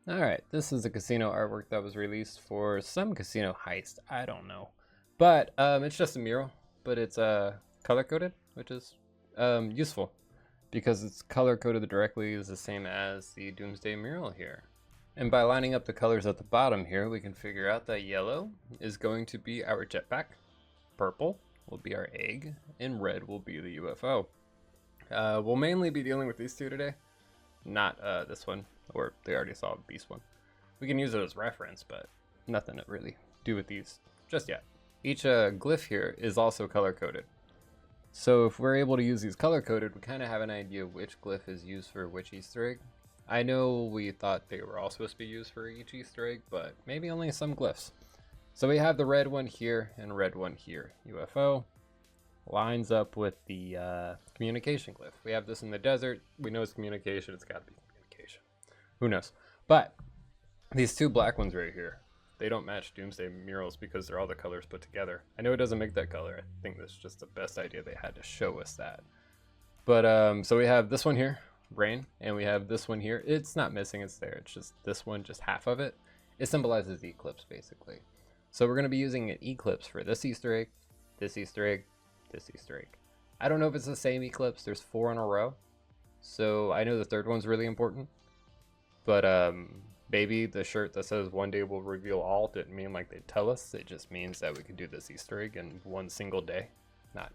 Alright, this is a casino artwork that was released for some casino heist. I don't know. But it's just a mural, but it's color coded, which is useful because it's color coded directly is the same as the Doomsday mural here. And by lining up the colors at the bottom here, we can figure out that yellow is going to be our jetpack, purple will be our egg, and red will be the UFO. We'll mainly be dealing with these two today, not this one, or they already saw a beast one. We can use it as reference, but nothing to really do with these just yet. Each glyph here is also color coded. So if we're able to use these color coded, we kind of have an idea which glyph is used for which Easter egg. I know we thought they were all supposed to be used for each Easter egg, but maybe only some glyphs. So we have the red one here and red one here. UFO lines up with the communication glyph. We have this in the desert. We know it's communication. It's got to be communication. Who knows? But these two black ones right here, they don't match Doomsday murals because they're all the colors put together. I know it doesn't make that color. I think that's just the best idea. They had to show us that. But so we have this one here, rain, and we have this one here. It's not missing, it's there. It's just this one, just half of it. It symbolizes the eclipse basically. So we're going to be using an eclipse for this Easter egg, this Easter egg, this Easter egg. I don't know if it's the same eclipse. There's 4 in a row. So I know the third one's really important. But maybe the shirt that says one day we'll reveal all didn't mean like they tell us. It just means that we can do this Easter egg in one single day. Not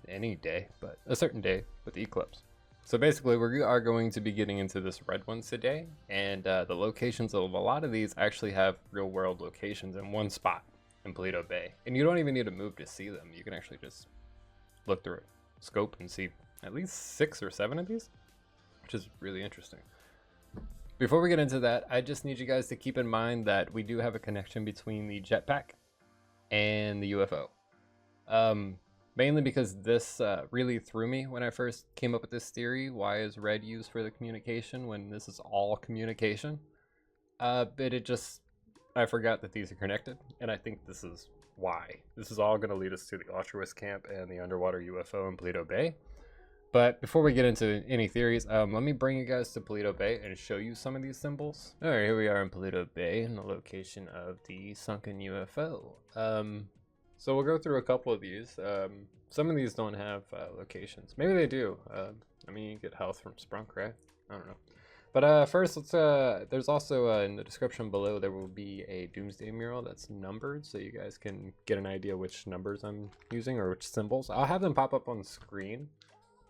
any day, but a certain day with the eclipse. So basically we are going to be getting into this red one today, and the locations of a lot of these actually have real world locations in one spot in Paleto Bay. And you don't even need to move to see them. You can actually just look through a scope and see at least 6 or 7 of these, which is really interesting. Before we get into that, I just need you guys to keep in mind that we do have a connection between the jetpack and the UFO. Mainly because this really threw me when I first came up with this theory. Why is red used for the communication when this is all communication? But I forgot that these are connected, and I think this is why. This is all going to lead us to the altruist camp and the underwater UFO in Paleto Bay. But before we get into any theories, let me bring you guys to Paleto Bay and show you some of these symbols. All right, here we are in Paleto Bay in the location of the sunken UFO. So we'll go through a couple of these. Some of these don't have locations. Maybe they do. I mean, you get health from Sprunk, right? I don't know. But first, let's. There's also in the description below there will be a Doomsday mural that's numbered, so you guys can get an idea which numbers I'm using or which symbols. I'll have them pop up on screen.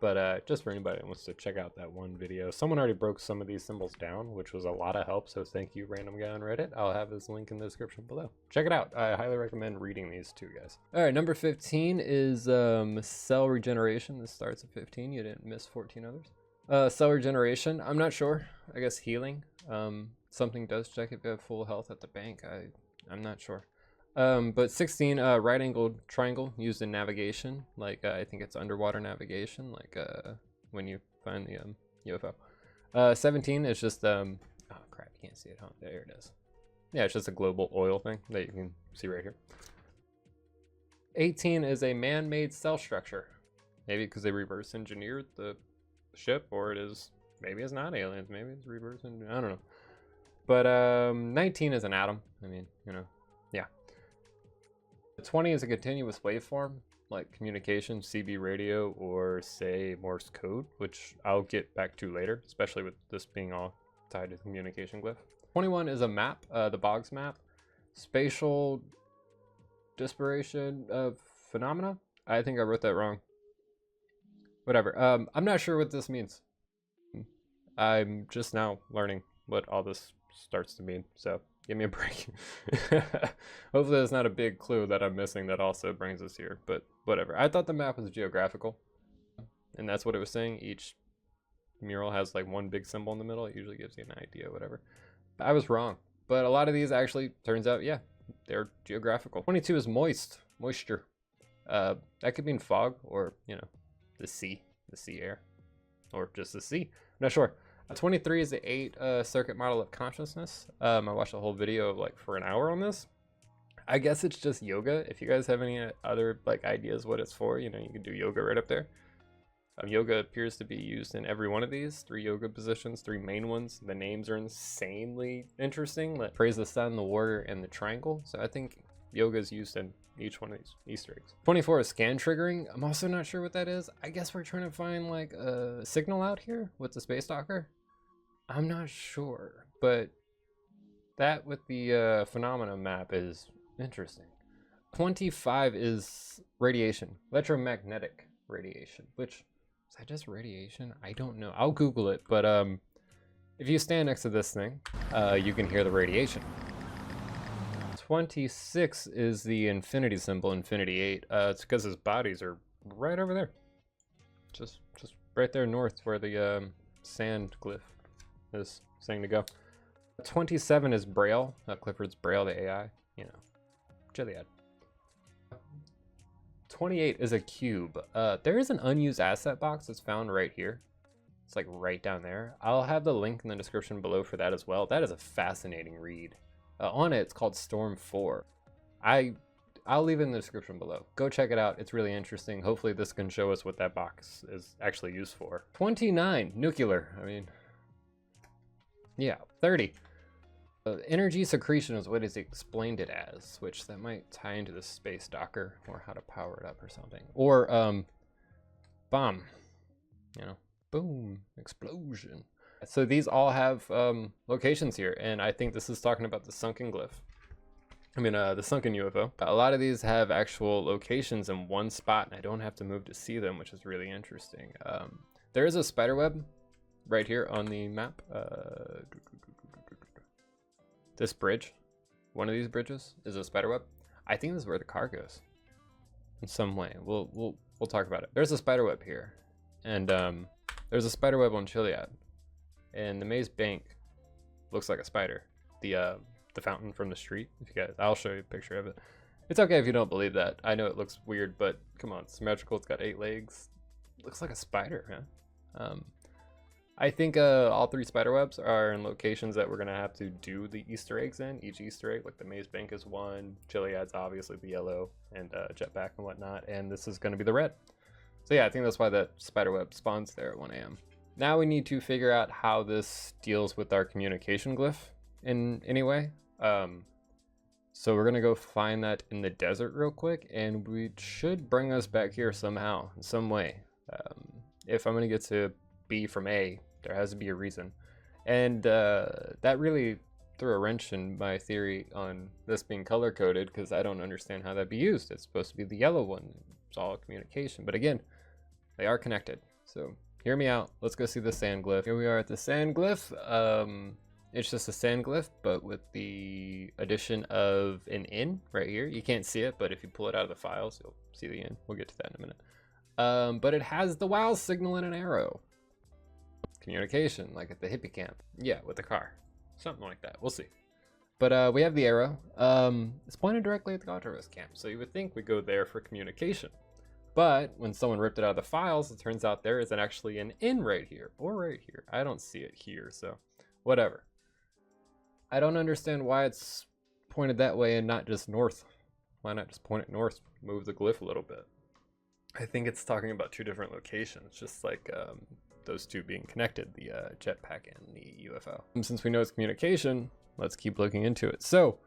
But just for anybody that wants to check out that one video, someone already broke some of these symbols down, which was a lot of help. So thank you, random guy on Reddit. I'll have his link in the description below. Check it out. I highly recommend reading these too, guys. All right, number 15 is cell regeneration. This starts at 15. You didn't miss 14 others. Cell regeneration. I'm not sure. I guess healing. Something does check if you have full health at the bank. I'm not sure. But 16, right-angled triangle used in navigation, like I think it's underwater navigation, like when you find the UFO. 17 is just oh crap, you can't see it, huh? There it is. Yeah, it's just a global oil thing that you can see right here. 18 is a man-made cell structure, maybe because they reverse engineered the ship, or maybe it's not aliens, maybe it's reverse engineered, I don't know. But 19 is an atom. I mean, you know, yeah. 20 is a continuous waveform, like communication, CB radio, or say Morse code, which I'll get back to later, especially with this being all tied to the communication glyph. 21 is a map, the Boggs map. Spatial dispersion of phenomena. I think I wrote that wrong. Whatever. I'm not sure what this means. I'm just now learning what all this starts to mean, so give me a break. Hopefully there's not a big clue that I'm missing that also brings us here, but whatever. I thought the map was geographical, and that's what it was saying. Each mural has like one big symbol in the middle. It usually gives you an idea, whatever. I was wrong, but a lot of these actually turns out, yeah, they're geographical. 22 is moisture. That could mean fog, or, you know, the sea air, or just the sea. I'm not sure. 23 is the 8 circuit model of consciousness. I watched a whole video like for an hour on this. I guess it's just yoga. If you guys have any other like ideas what it's for, you know, you can do yoga right up there. Yoga appears to be used in every one of these. 3 yoga positions, 3 main ones. The names are insanely interesting. Like praise the sun, the warrior, and the triangle. So I think yoga is used in each one of these Easter eggs. 24 is scan triggering. I'm also not sure what that is. I guess we're trying to find like a signal out here with the space docker. I'm not sure, but that with the phenomena map is interesting. 25 is radiation, electromagnetic radiation, which is that just radiation? I don't know. I'll Google it, but if you stand next to this thing, you can hear the radiation. 26 is the infinity symbol, infinity 8. It's because his bodies are right over there. Just right there north where the sand glyph is saying to go. 27 is Braille. Clifford's Braille, the AI. You know, Gilead. 28 is a cube. There is an unused asset box that's found right here. It's like right down there. I'll have the link in the description below for that as well. That is a fascinating read. On it, it's called Storm 4. I'll leave it in the description below. Go check it out. It's really interesting. Hopefully this can show us what that box is actually used for. 29, nuclear. I mean, yeah. 30. Energy secretion is what is explained it as, which that might tie into the space docker or how to power it up or something. Or bomb, you know, boom, explosion. So these all have locations here, and I think this is talking about the sunken glyph. I mean, the sunken UFO. A lot of these have actual locations in one spot, and I don't have to move to see them, which is really interesting. There is a spider web right here on the map. This bridge, one of these bridges, is a spider web. I think this is where the car goes in some way. We'll talk about it. There's a spider web here, and there's a spider web on Chiliad, and the maze bank looks like a spider. The fountain from the street. If you guys, I'll show you a picture of it. It's okay if you don't believe that. I know it looks weird, but come on, it's symmetrical. It's got 8 legs. Looks like a spider, huh? I think all 3 spider webs are in locations that we're gonna have to do the Easter eggs in. Each Easter egg, like the maze bank is one, Chiliad's obviously the yellow, and jetpack and whatnot, and this is gonna be the red. So yeah, I think that's why that spider web spawns there at 1 a.m. Now we need to figure out how this deals with our communication glyph in any way. So we're gonna go find that in the desert real quick, and we should bring us back here somehow, in some way. If I'm gonna get to B from A, there has to be a reason. And that really threw a wrench in my theory on this being color coded, because I don't understand how that'd be used. It's supposed to be the yellow one. It's all communication, but again, they are connected. So hear me out. Let's go see the sand glyph. Here we are at the sand glyph. It's just a sand glyph, but with the addition of an in right here. You can't see it, but if you pull it out of the files, you'll see the in. We'll get to that in a minute. But it has the wow signal and an arrow. Communication, like at the hippie camp. Yeah, with the car. Something like that. We'll see. But we have the arrow. It's pointed directly at the Gautarist camp, so you would think we go there for communication. But when someone ripped it out of the files, it turns out there isn't actually an in right here, or right here. I don't see it here, so whatever. I don't understand why it's pointed that way and not just north. Why not just point it north, move the glyph a little bit? I think it's talking about 2 different locations, just like those 2 being connected, the jetpack and the UFO. And since we know it's communication, let's keep looking into it. So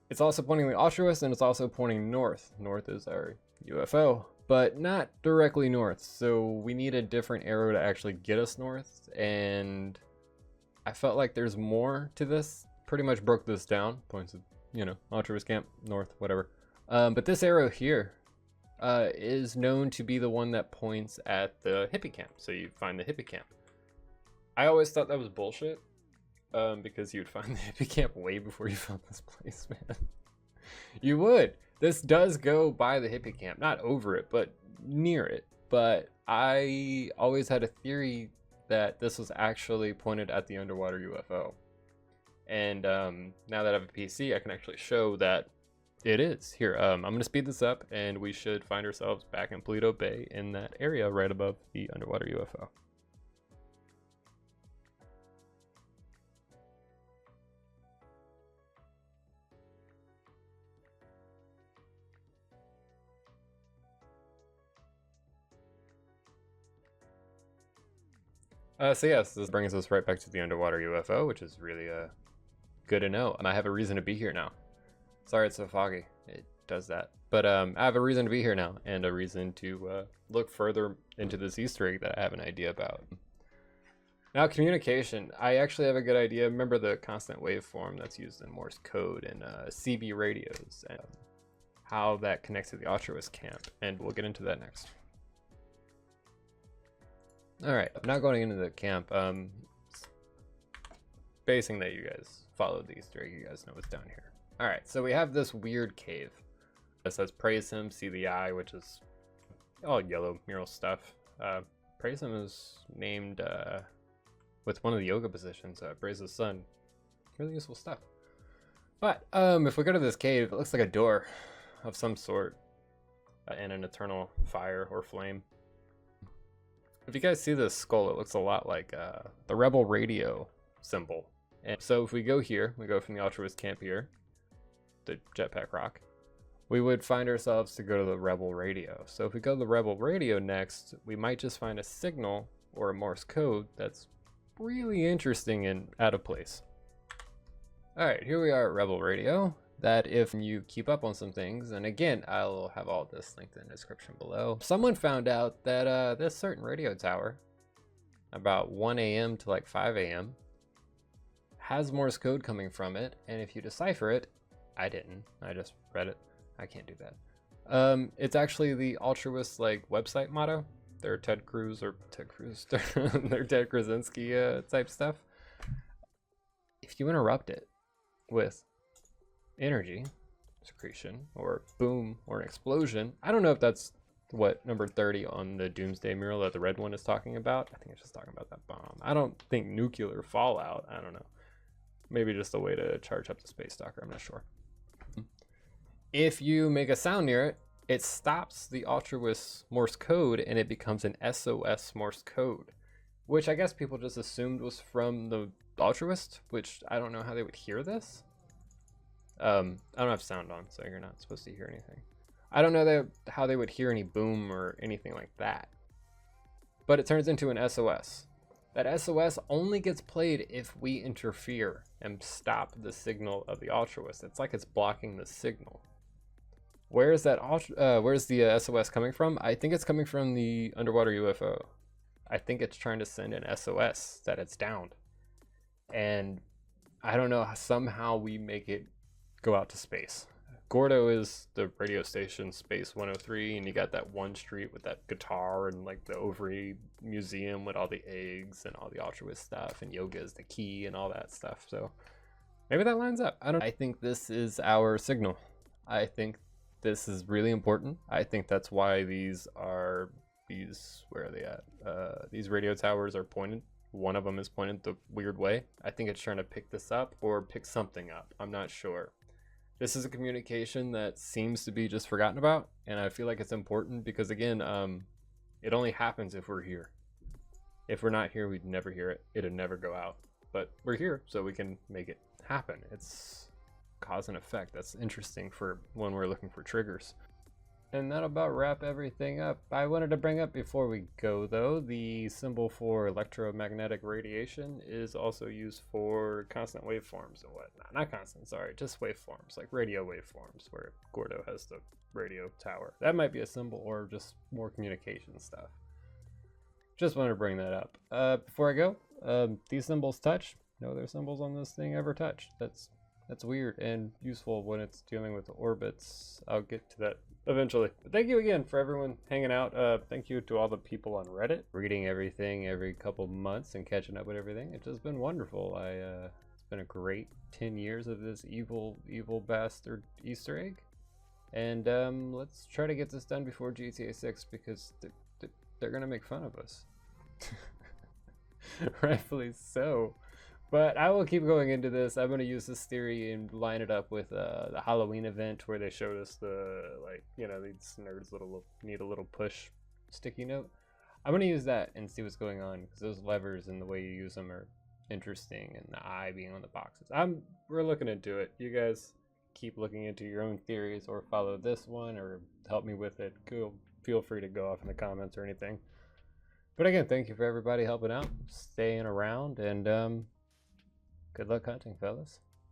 it's also pointing the altruist, and it's also pointing north. North is our UFO, but not directly north. So we need a different arrow to actually get us north, and I felt like there's more to this. Pretty much broke this down. Points at, you know, altruist camp, north, whatever. But this arrow here is known to be the one that points at the hippie camp. So you find the hippie camp. I always thought that was bullshit, because you'd find the hippie camp way before you found this place, man. You would. This does go by the hippie camp, not over it, but near it. But I always had a theory that this was actually pointed at the underwater UFO. And now that I have a PC, I can actually show that it is. Here, I'm going to speed this up, and we should find ourselves back in Pluto Bay in that area right above the underwater UFO. So yes, this brings us right back to the underwater UFO, which is really good to know. And I have a reason to be here now. Sorry it's so foggy. It does that. But I have a reason to be here now, and a reason to look further into this Easter egg that I have an idea about. Now, communication. I actually have a good idea. Remember the constant waveform that's used in Morse code and CB radios, and how that connects to the altruist camp, and we'll get into that next. All right, I'm not going into the camp. Basing that you guys followed the Easter egg, you guys know what's down here. All right, so we have this weird cave. It says praise him, see the eye, which is all yellow mural stuff. Praise him is named with one of the yoga positions, praise the sun. Really useful stuff. But if we go to this cave, it looks like a door of some sort, and an eternal fire or flame. If you guys see this skull, it looks a lot like the Rebel radio symbol. And so if we go here, we go from the altruist camp here, the jetpack rock, we would find ourselves to go to the Rebel radio. So if we go to the Rebel radio next, we might just find a signal or a Morse code that's really interesting and out of place. All right, here we are at Rebel radio. That if you keep up on some things, and again, I'll have all this linked in the description below. Someone found out that this certain radio tower, about 1 a.m. to like 5 a.m., has Morse code coming from it, and if you decipher it, I didn't, I just read it. I can't do that. It's actually the altruist like website motto. Their Ted Cruz, their Ted Krasinski type stuff. If you interrupt it with energy secretion or boom or an explosion, I don't know if that's what number 30 on the Doomsday mural that the red one is talking about. I think it's just talking about that bomb. I don't think nuclear fallout. I don't know. Maybe just a way to charge up the space stalker. I'm not sure. If you make a sound near it, it stops the altruist Morse code and it becomes an SOS Morse code, which I guess people just assumed was from the altruist, which I don't know how they would hear this. I don't have sound on, so you're not supposed to hear anything. I don't know how they would hear any boom or anything like that. But it turns into an SOS. That SOS only gets played if we interfere and stop the signal of the altruist. It's like it's blocking the signal. Where's the SOS coming from? I think it's coming from the underwater UFO. I think it's trying to send an SOS that it's downed. And I don't know, somehow we make it go out to space. Gordo is the radio station Space 103, and you got that one street with that guitar and like the ovary museum with all the eggs and all the altruist stuff, and yoga is the key and all that stuff. So maybe that lines up. I think this is our signal. I think this is really important. I think that's why these where are they at? These radio towers are pointed. One of them is pointed the weird way. I think it's trying to pick this up or pick something up. I'm not sure. This is a communication that seems to be just forgotten about, and I feel like it's important because, again, it only happens if we're here. If we're not here, we'd never hear it. It'd never go out. But we're here, so we can make it happen. It's cause and effect. That's interesting for when we're looking for triggers. And that'll about wrap everything up. I wanted to bring up before we go, though, the symbol for electromagnetic radiation is also used for constant waveforms and whatnot. Not constant, sorry, just waveforms, like radio waveforms, where Gordo has the radio tower. That might be a symbol or just more communication stuff. Just wanted to bring that up. Before I go, these symbols touch. No other symbols on this thing ever touch. That's weird and useful when it's dealing with the orbits. I'll get to that eventually. But thank you again for everyone hanging out. Thank you to all the people on Reddit, reading everything every couple months and catching up with everything. It's just been wonderful. It's been a great 10 years of this evil bastard Easter egg. And let's try to get this done before GTA 6 because they're gonna make fun of us. Rightfully so. But I will keep going into this. I'm going to use this theory and line it up with the Halloween event where they showed us the, like, you know, these nerds need a little push sticky note. I'm going to use that and see what's going on because those levers and the way you use them are interesting, and the eye being on the boxes. We're looking into it. You guys keep looking into your own theories or follow this one or help me with it. Feel free to go off in the comments or anything. But again, thank you for everybody helping out, staying around, and good luck hunting, fellas.